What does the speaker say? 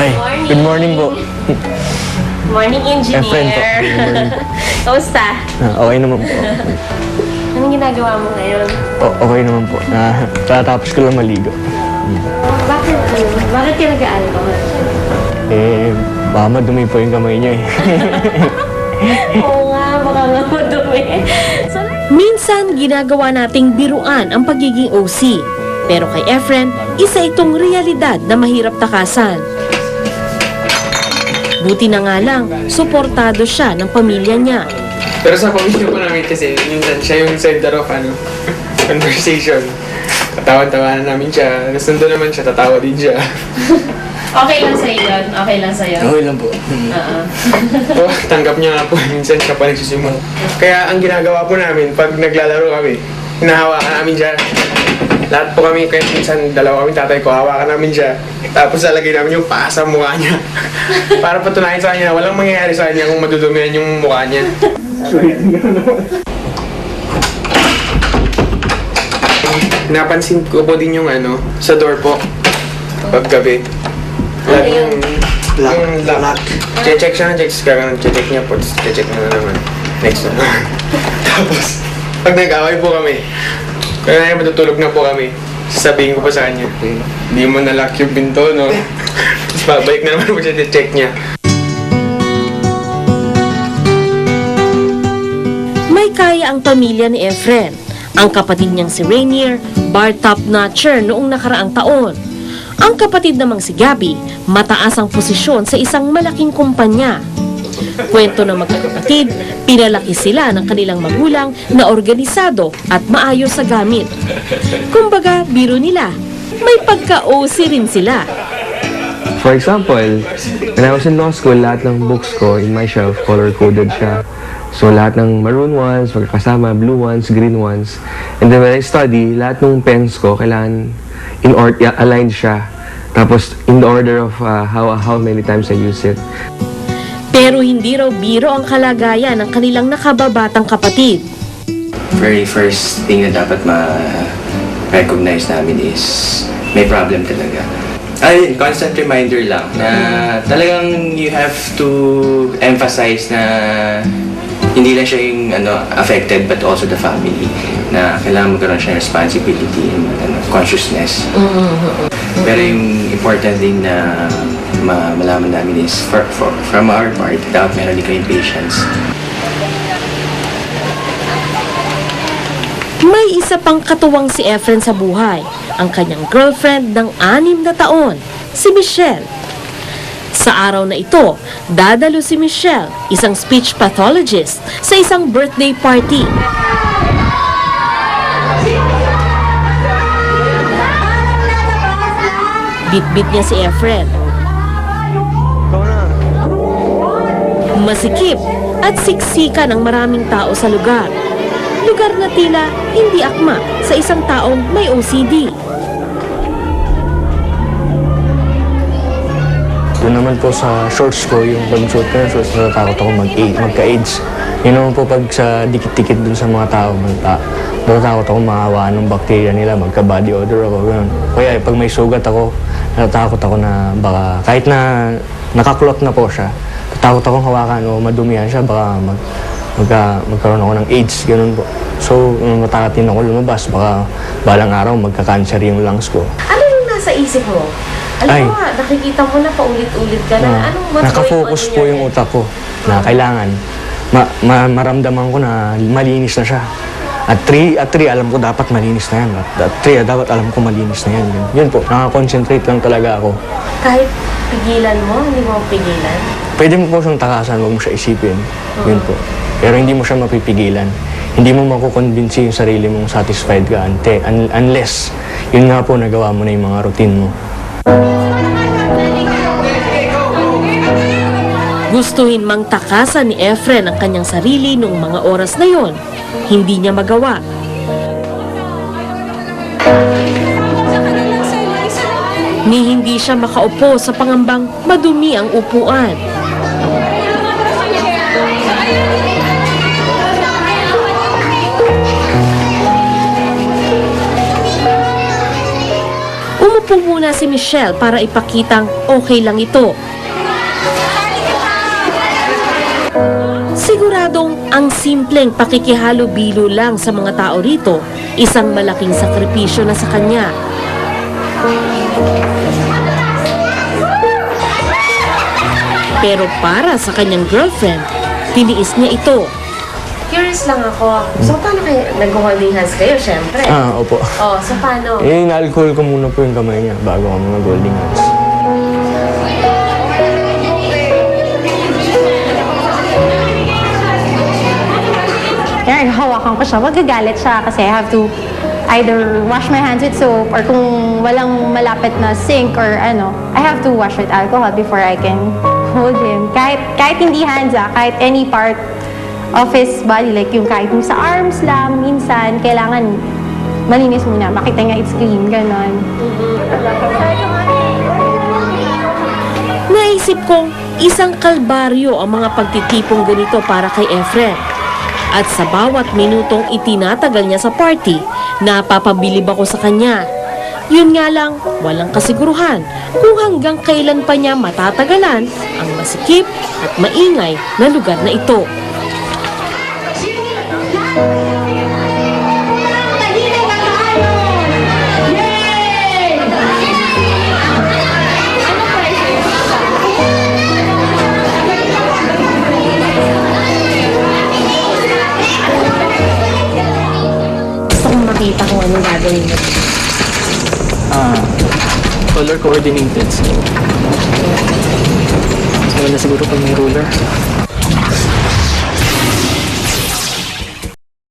Ay, good morning po. Morning, engineer. Friend po. Good morning po. Kamusta? Okay naman po. Anong ginagawa mo ngayon? Okay naman po. Tatapos ko lang maligo. Bakit? Bakit ka nag-aalcohol? Baka madumi po yung kamay niya eh. Oo nga, baka nga madumi. Minsan, ginagawa nating biruan ang pagiging OC. Pero kay Efren, isa itong realidad na mahirap takasan. Buti na nga lang, suportado siya ng pamilya niya. Pero sa pamilya po namin kasi, minsan siya yung center of conversation. Tatawan-tawanan namin siya. Tapos nandun naman siya, tatawa din siya. Okay lang sa'yo yun? Okay lang sa'yo? Okay lang po. So, tanggap niya nga po, minsan siya pa nagsisimula. Kaya ang ginagawa po namin, pag naglalaro kami, hinahawakan namin siya. Lahat po kami, kahit minsan dalawa kami tatay ko, hawakan namin siya. Tapos lalagay namin yung paa sa mukha niya. Para patunayan sa kanya, walang mangyayari sa kanya kung madudumihan yung mukha niya. Napansin ko po din yung sa door po, paggabi. Lagi yung lock. Check siya, check niya po, check na naman. Next na. Tapos, pag nag-away po kami, kaya matutulog na po kami, sasabihin ko pa sa kanya, hindi mo na-lock yung pinto, no? Tapos babalik na naman po siya, check niya. May kaya ang pamilya ni Efren. Ang kapatid niyang si Rainier, bar top notcher noong nakaraang taon. Ang kapatid namang si Gabby, mataas ang posisyon sa isang malaking kumpanya. Kwento ng magkakapatid, pinalaki sila ng kanilang magulang na organisado at maayos sa gamit. Kumbaga, biro nila, may pagka-OC rin sila. For example, when I was in law school, lahat ng books ko in my shelf, color-coded siya. So, lahat ng maroon ones, magkasama, blue ones, green ones. And then when I study, lahat ng pens ko, kailangan aligned siya. Tapos, in the order of how many times I use it. Pero hindi raw biro ang kalagayan ng kanilang nakababatang kapatid. Very first thing na dapat ma-recognize namin is may problem talaga. Ay, constant reminder lang na talagang you have to emphasize na hindi lang siya yung affected but also the family na kailangan magkaroon siya ng responsibility and consciousness. Pero yung important thing na malaman namin is from our part, dapat meron din kayong patience. May isa pang katuwang si Efren sa buhay, ang kanyang girlfriend ng 6 na taon, si Michelle. Sa araw na ito, dadalo si Michelle, isang speech pathologist, sa isang birthday party. Bit-bit niya si Efren. Masikip at siksika ng maraming tao sa lugar. Lugar na tila hindi akma sa isang taong may OCD. Doon naman po sa shorts ko, yung pag-suot ko ng shorts, natatakot ako magka-AIDS. Yun naman po pag sa dikit-dikit dun sa mga tao, natatakot ako mahawaan ng bakterya nila, magka-body odor ako, gano'n. Kaya pag may sugat ako, natatakot ako na baka, kahit na nakaklot na po siya, natatakot akong hawakan o madumihan siya, baka magkaroon ako ng AIDS, gano'n po. So, matakatin ako lumabas, baka balang araw magka-cancer yung lungs ko. Ano yung nasa isip mo? Alam mo nga, nakikita mo na paulit-ulit ka na. Anong what's Nakafocus po yung utak ko na kailangan maramdaman ko na malinis na siya. At 3, alam ko dapat malinis na yan. At 3, dapat alam ko malinis na yan. Yun po, nakakonsentrate lang talaga ako. Kahit pigilan mo, hindi mo pigilan? Pwede mo po siyang takasan, huwag mo siya isipin. Yun po. Pero hindi mo siya mapipigilan. Hindi mo makukonvince yung sarili mong satisfied ka unless yun nga po nagawa mo na yung mga routine mo. Gustuhin mang takasan ni Efren ang kanyang sarili noong mga oras na yon, hindi niya magawa. Ni hindi siya makaupo sa pangambang madumi ang upuan. Umupo muna si Michelle para ipakitang okay lang ito. Siguradong ang simpleng pakikihalo-bilo lang sa mga tao rito, isang malaking sakripisyo na sa kanya. Pero para sa kanyang girlfriend, tiniis niya ito. Curious lang ako. So, paano kayo nag-holding hands kayo, syempre? Opo. Oh, so paano? Na-alcohol ko muna po yung kamay niya bago kami mag-holding hands. Kaya hawakan ko siya, magagalit siya kasi I have to either wash my hands with soap or kung walang malapit na sink or ano, I have to wash with alcohol before I can hold him. Kahit hindi hands kahit any part of his body, like yung kahit yung sa arms lang, minsan, kailangan malinis muna, makita niya it's clean, ganon. Naisip kong isang kalbaryo ang mga pagtitipong ganito para kay Efren. At sa bawat minutong itinatagal niya sa party, napapabilib ako sa kanya. Yun nga lang, walang kasiguruhan kung hanggang kailan pa niya matatagalan ang masikip at maingay na lugar na ito. Gusto kong makita kung anong gagawin mo. Color coordinated. So, wala siguro pag may ruler.